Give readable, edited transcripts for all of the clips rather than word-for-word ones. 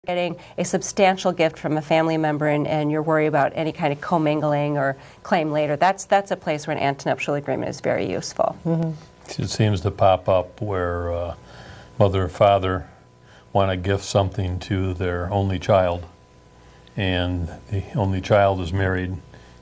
getting a substantial gift from a family member and you're worried about any kind of commingling or claim later, that's a place where an antenuptial agreement is very useful. It seems to pop up where mother or father want to gift something to their only child, and the only child is married,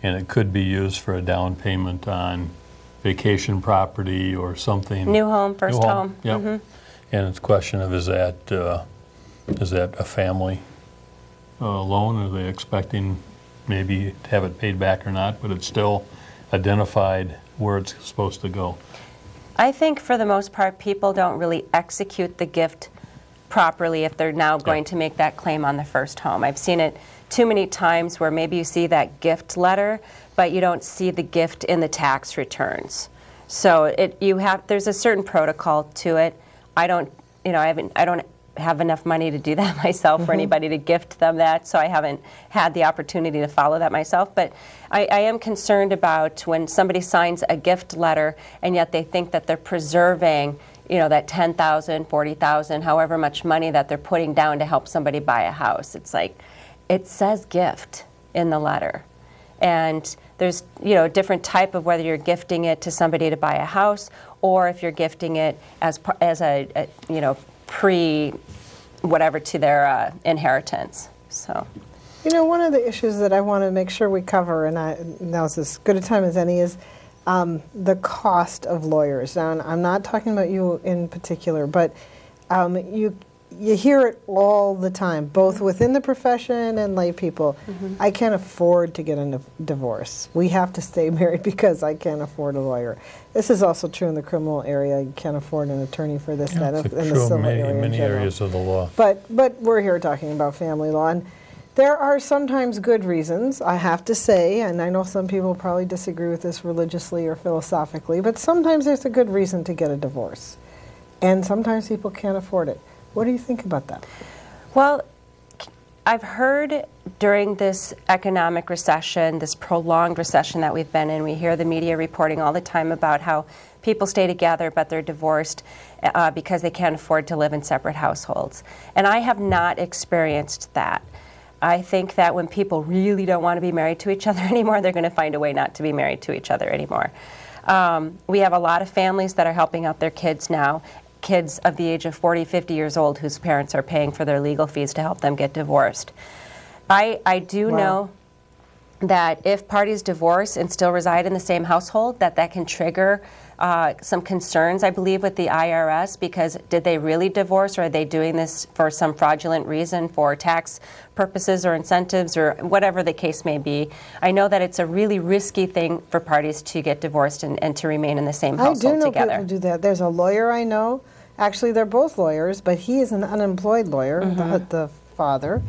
and it could be used for a down payment on vacation property or something. New home, first home. Yep. And it's a question of is that a family loan? Are they expecting maybe to have it paid back or not? But it's still identified where it's supposed to go. I think for the most part, people don't really execute the gift properly if they're now going to make that claim on the first home. I've seen it too many times where maybe you see that gift letter, but you don't see the gift in the tax returns. So there's a certain protocol to it. I don't have enough money to do that myself for anybody to gift them that, so I haven't had the opportunity to follow that myself. But I am concerned about when somebody signs a gift letter and yet they think that they're preserving, that $10,000, $40,000, however much money that they're putting down to help somebody buy a house. It's like, it says gift in the letter. And there's, a different type of whether you're gifting it to somebody to buy a house or if you're gifting it as a pre-whatever to their inheritance. So, one of the issues that I want to make sure we cover, and now's as good a time as any, is the cost of lawyers. Now, I'm not talking about you in particular, but you hear it all the time, both within the profession and lay people. I can't afford to get a divorce. We have to stay married because I can't afford a lawyer. This is also true in the criminal area. You can't afford an attorney for this, that, and the civil area in many areas of the law. But we're here talking about family law, and there are sometimes good reasons, I have to say, and I know some people probably disagree with this religiously or philosophically, but sometimes there's a good reason to get a divorce, and sometimes people can't afford it. What do you think about that? Well, I've heard during this economic recession, this prolonged recession that we've been in, we hear the media reporting all the time about how people stay together but they're divorced because they can't afford to live in separate households. And I have not experienced that. I think that when people really don't want to be married to each other anymore, they're going to find a way not to be married to each other anymore. We have a lot of families that are helping out their kids now, kids of the age of 40, 50 years old whose parents are paying for their legal fees to help them get divorced. I do know that if parties divorce and still reside in the same household, that can trigger some concerns, I believe, with the IRS, because did they really divorce, or are they doing this for some fraudulent reason for tax purposes or incentives or whatever the case may be? I know that it's a really risky thing for parties to get divorced and to remain in the same household together. I do know people do that. There's a lawyer I know, actually they're both lawyers, but he is an unemployed lawyer, the father,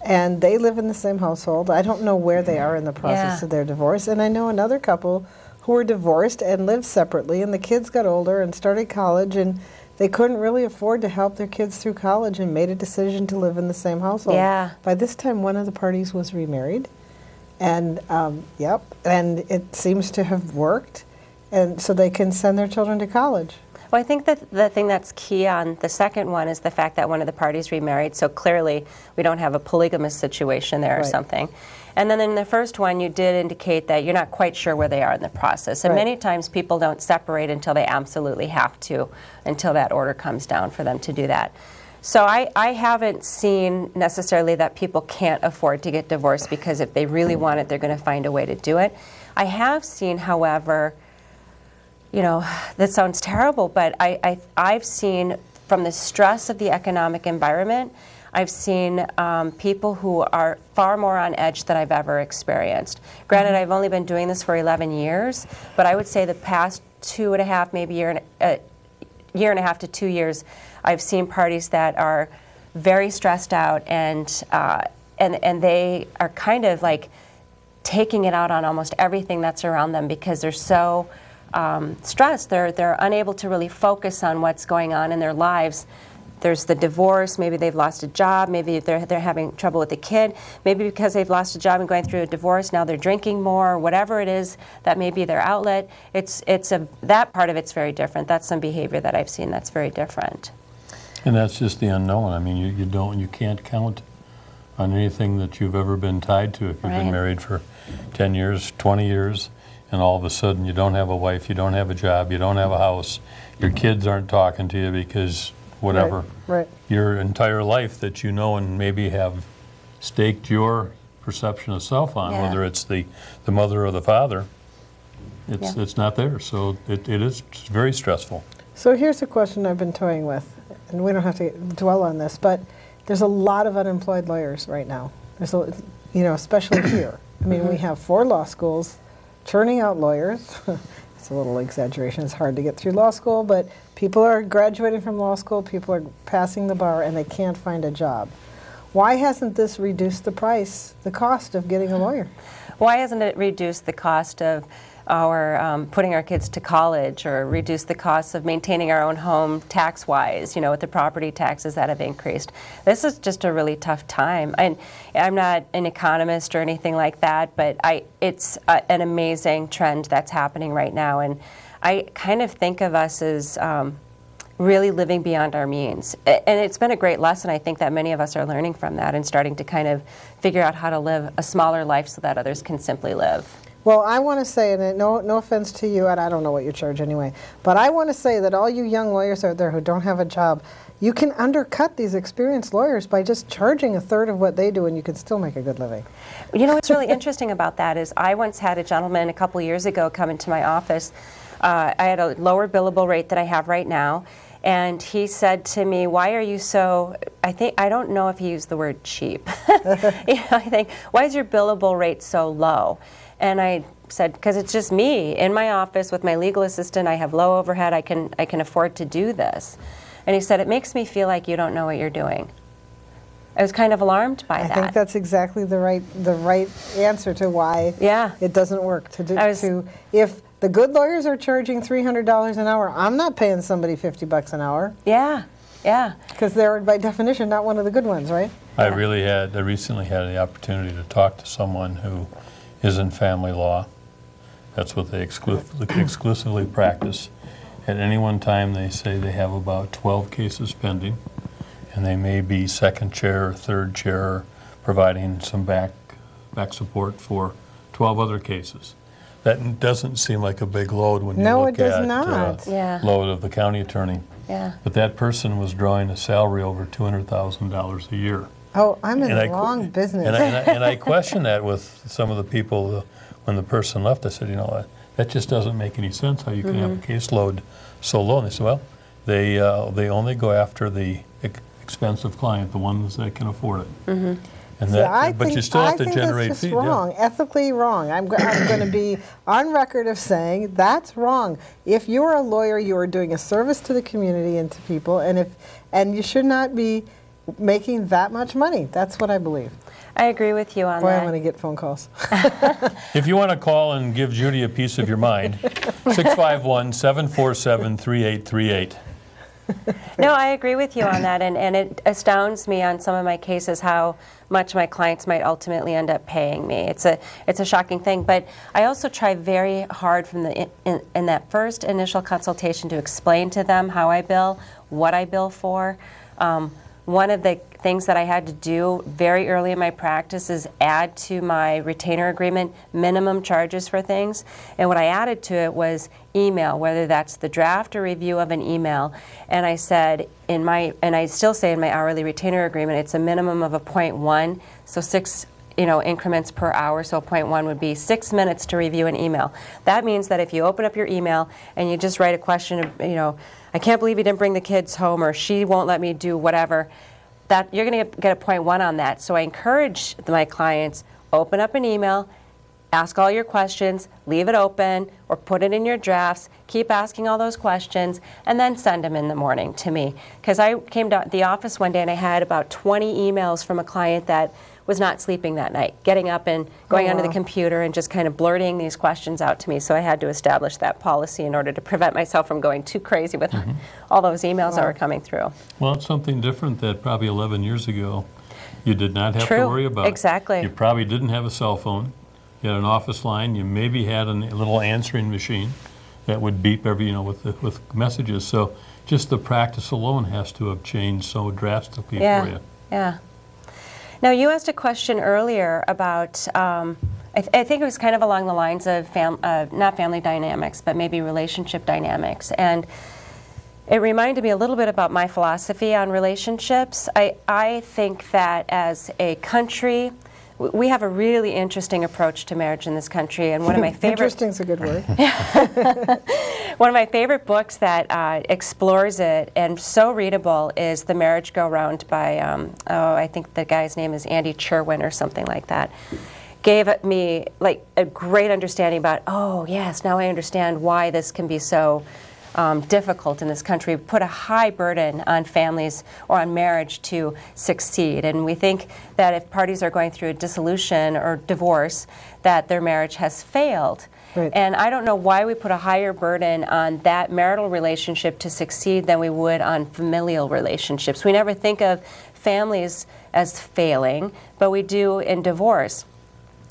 and they live in the same household. I don't know where they are in the process of their divorce, and I know another couple who were divorced and lived separately, and the kids got older and started college, and they couldn't really afford to help their kids through college and made a decision to live in the same household. By this time, one of the parties was remarried, and and it seems to have worked, and so they can send their children to college. Well, I think that the thing that's key on the second one is the fact that one of the parties remarried, so clearly we don't have a polygamous situation there or something. And then in the first one, you did indicate that you're not quite sure where they are in the process. And many times people don't separate until they absolutely have to, until that order comes down for them to do that. So I haven't seen necessarily that people can't afford to get divorced, because if they really want it, they're going to find a way to do it. I have seen, however, that sounds terrible, but I've seen, from the stress of the economic environment, I've seen people who are far more on edge than I've ever experienced. Granted, I've only been doing this for 11 years, but I would say the past 2.5, maybe year and a half to 2 years, I've seen parties that are very stressed out, and they are kind of like taking it out on almost everything that's around them because they're so stressed. They're unable to really focus on what's going on in their lives. There's the divorce, maybe they've lost a job, maybe they're having trouble with a kid, maybe because they've lost a job and going through a divorce, now they're drinking more, whatever it is, that may be their outlet. That part of it's very different. That's some behavior that I've seen that's very different. And that's just the unknown. I mean, you can't count on anything that you've ever been tied to. If you've been married for 10 years, 20 years, and all of a sudden you don't have a wife, you don't have a job, you don't have a house, your kids aren't talking to you because whatever. Right. Your entire life that you know and maybe have staked your perception of self on, whether it's the mother or the father, it's not there. So it is very stressful. So here's a question I've been toying with, and we don't have to dwell on this, but there's a lot of unemployed lawyers right now. There's a, especially here. I mean, we have 4 law schools churning out lawyers. It's a little exaggeration. It's hard to get through law school, but people are graduating from law school, people are passing the bar, and they can't find a job. Why hasn't this reduced the cost of getting a lawyer? Why hasn't it reduced the cost of our putting our kids to college, or reduced the costs of maintaining our own home tax-wise, with the property taxes that have increased? This is just a really tough time. And I'm not an economist or anything like that, but it's an amazing trend that's happening right now. And I kind of think of us as really living beyond our means. And it's been a great lesson. I think that many of us are learning from that and starting to kind of figure out how to live a smaller life so that others can simply live. Well, I want to say, and no offense to you, and I don't know what you charge anyway, but I want to say that all you young lawyers out there who don't have a job, you can undercut these experienced lawyers by just charging 1/3 of what they do, and you can still make a good living. What's really interesting about that is I once had a gentleman a couple years ago come into my office. I had a lower billable rate than I have right now, and he said to me, "Why are you so," I don't know if he used the word cheap. I think, "Why is your billable rate so low?" And I said, "Because it's just me in my office with my legal assistant. I have low overhead. I can afford to do this." And he said, "It makes me feel like you don't know what you're doing." I was kind of alarmed by that. I think that's exactly the right answer to why it doesn't work. If the good lawyers are charging $300 an hour, I'm not paying somebody $50 an hour. Yeah. Because they're by definition not one of the good ones, right? I recently had the opportunity to talk to someone who is in family law. That's what they exclusively practice. At any one time, they say they have about 12 cases pending, and they may be second chair or third chair, providing some back support for 12 other cases. That doesn't seem like a big load when you look at load of the county attorney. Yeah. But that person was drawing a salary over $200,000 a year. Oh, I'm in the wrong business. And I questioned that with some of the people when the person left. I said, that just doesn't make any sense how you can have a caseload so low. And they said, well, they only go after the expensive client, the ones that can afford it. And but you still have to generate fees. That's wrong, ethically wrong. I'm going to be on record of saying that's wrong. If you are a lawyer, you are doing a service to the community and to people, and you should not be making that much money. That's what I believe. I agree with you on that. I'm going to get phone calls. If you want to call and give Judy a piece of your mind, 651-747-3838. No, I agree with you on that, and it astounds me on some of my cases how much my clients might ultimately end up paying me. It's a shocking thing, but I also try very hard from in that first initial consultation to explain to them how I bill, what I bill for. One of the things that I had to do very early in my practice is add to my retainer agreement minimum charges for things. And what I added to it was email, whether that's the draft or review of an email. And I said and I still say in my hourly retainer agreement, it's a minimum of a 0.1, so 6 increments per hour, so 0.1 would be 6 minutes to review an email. That means that if you open up your email and you just write a question, I can't believe you didn't bring the kids home, or she won't let me do whatever, that you're going to get a 0.1 on that. So I encourage my clients, open up an email, ask all your questions, leave it open, or put it in your drafts, keep asking all those questions, and then send them in the morning to me. Because I came to the office one day and I had about 20 emails from a client that was not sleeping that night, getting up and going onto the computer and just kind of blurting these questions out to me. So I had to establish that policy in order to prevent myself from going too crazy with all those emails that were coming through. Well, it's something different that probably 11 years ago you did not have to worry about. Exactly. You probably didn't have a cell phone. You had an office line. You maybe had a little answering machine that would beep every, with messages. So just the practice alone has to have changed so drastically for you. Yeah. Now, you asked a question earlier about, I think it was kind of along the lines of, not family dynamics, but maybe relationship dynamics. And it reminded me a little bit about my philosophy on relationships. I think that as a country, we have a really interesting approach to marriage in this country, and one of my favorite... Interesting's a good word. One of my favorite books that explores it, and so readable, is The Marriage Go Round by, I think the guy's name is Andy Cherwin or something like that. Gave me like a great understanding about, oh yes, now I understand why this can be so difficult in this country. Put a high burden on families or on marriage to succeed, and we think that if parties are going through a dissolution or divorce, that their marriage has failed. Right. And I don't know why we put a higher burden on that marital relationship to succeed than we would on familial relationships. We never think of families as failing, but we do in divorce.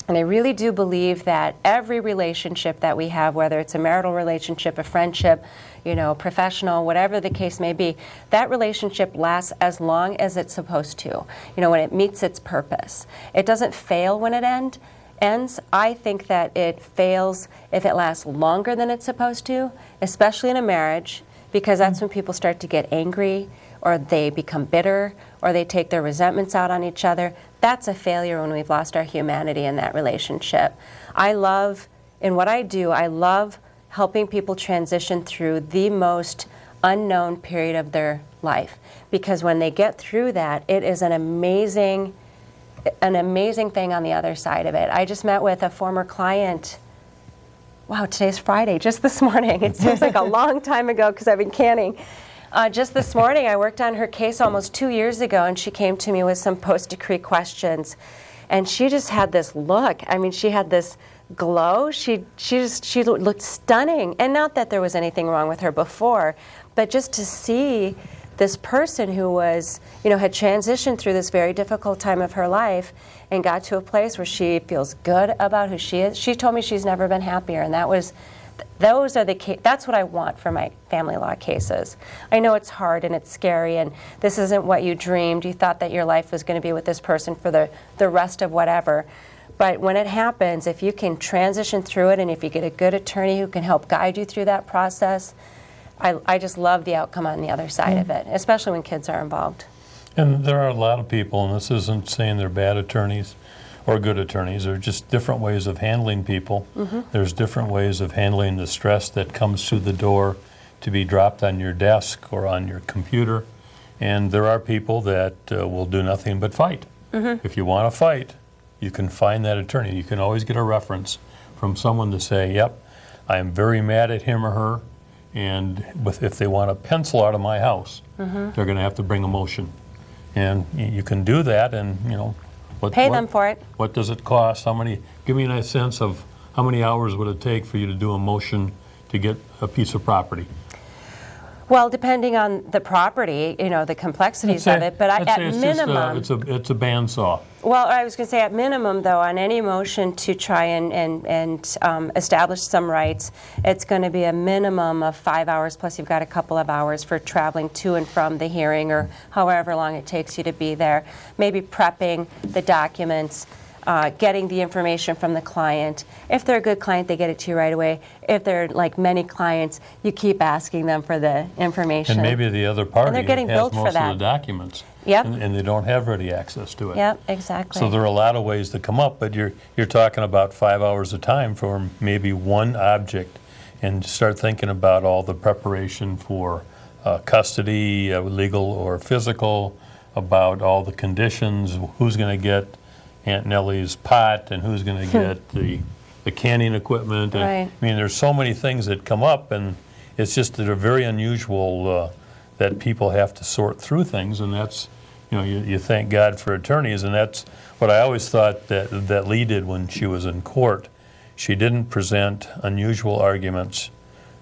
And I really do believe that every relationship that we have, whether it's a marital relationship, a friendship, you know, professional, whatever the case may be, that relationship lasts as long as it's supposed to, you know, when it meets its purpose. It doesn't fail when it ends. I think that it fails if it lasts longer than it's supposed to, especially in a marriage, because that's when people start to get angry, or they become bitter, or they take their resentments out on each other. That's a failure when we've lost our humanity in that relationship. I love, in what I do, I love helping people transition through the most unknown period of their life, because when they get through that, it is an amazing thing on the other side of it. I just met with a former client. Wow, today's Friday, just this morning. It seems like a long time ago because I've been canning. Just this morning, I worked on her case almost 2 years ago, and she came to me with some post-decree questions. And she just had this look. I mean, she had this glow. She looked stunning. And not that there was anything wrong with her before, but just to see this person who was, you know, had transitioned through this very difficult time of her life and got to a place where she feels good about who she is. She told me she's never been happier, and that's what I want for my family law cases. I know it's hard and it's scary, and this isn't what you dreamed. You thought that your life was going to be with this person for the rest of whatever. But when it happens, if you can transition through it, and if you get a good attorney who can help guide you through that process, I just love the outcome on the other side of it, especially when kids are involved. And there are a lot of people, and this isn't saying they're bad attorneys or good attorneys, they're just different ways of handling people. There's different ways of handling the stress that comes through the door to be dropped on your desk or on your computer. And there are people that will do nothing but fight. If you want to fight, you can find that attorney. You can always get a reference from someone to say, yep, I am very mad at him or her, and if they want a pencil out of my house, they're going to have to bring a motion. And you can do that, and you know, pay them for it. What does it cost? How many? Give me a nice sense of how many hours would it take for you to do a motion to get a piece of property? Well, depending on the property, you know, the complexities of it, but at minimum... it's a bandsaw. Well, I was going to say at minimum, though, on any motion to try and establish some rights, it's going to be a minimum of 5 hours, plus you've got a couple of hours for traveling to and from the hearing, or however long it takes you to be there. Maybe prepping the documents, getting the information from the client. If they're a good client, they get it to you right away. If they're like many clients, you keep asking them for the information. And maybe the other party they're getting has billed most for that. of the documents. Yep. And they don't have ready access to it. Yep, exactly. So there are a lot of ways to come up, but you're talking about 5 hours of time for maybe one object, and start thinking about all the preparation for custody, legal or physical, about all the conditions, who's going to get Aunt Nellie's pot, and who's going to get the canning equipment. And, right. I mean, there's so many things that come up, and it's just that are very unusual that people have to sort through things, and that's, you know, you thank God for attorneys, and that's what I always thought that Lee did when she was in court. She didn't present unusual arguments,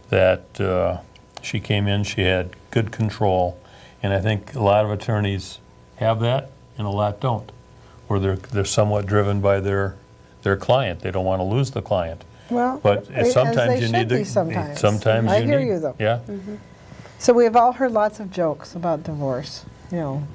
that she came in, she had good control, and I think a lot of attorneys have that, and a lot don't, or they're somewhat driven by their client. They don't want to lose the client. Well, but sometimes you need to. Sometimes I hear you though. Yeah. So we've all heard lots of jokes about divorce. You know,